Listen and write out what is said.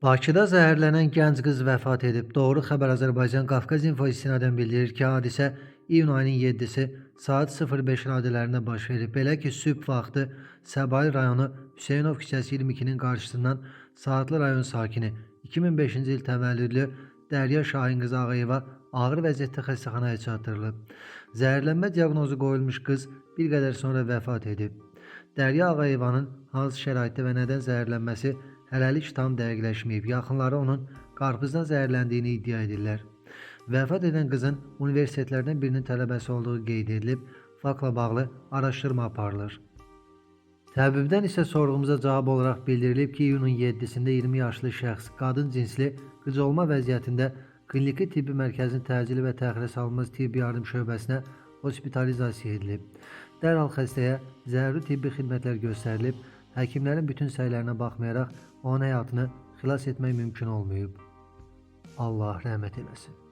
Bakıda zəhərlənən gənc qız vəfat edib. Doğru xəbər Azərbaycan Qafqaz İnfo istinadən bildirir ki, hadisə iyun ayının 7-si saat 05 radələrində baş verib. Belə ki, sübh vaxtı Səbail rayonu Hüseynov küçəsi 22-nin qarşısından Saatlı rayon sakini 2005-ci il təvəllüdlü Dərya Şahin qızı Ağayeva ağır vəziyyətdə xəstəxanaya çatdırılıb. Zəhərlənmə diaqnozu qoyulmuş qız bir qədər sonra vəfat edib. Dərya Ağayevanın hansı şəraitdə və nədən zəhərlənməsi hələlik tam dəqiqləşməyib. Yaxınları onun qarpızdan zəhərləndiyini iddia edirlər. Vəfat edən qızın universitetlərdən birinin tələbəsi olduğu qeyd edilib, faktla bağlı araşdırma aparılır. Təbibdən isə sorğumuza cavab olaraq bildirilib ki, iyunun 7-sində 20 yaşlı şəxs qadın cinsli qıc olma vəziyyətində kliniki tibbi mərkəzin təcili və təxirə salınmaz tibbi yardım şöbəsinə hospitalizasiya edilib. Dərhal xəstəyə zəruri tibbi xidmətlər göstərilib, həkimlərin bütün səylərinə baxmayaraq onun həyatını xilas etmək mümkün olmayıb. Allah rəhmət eləsin.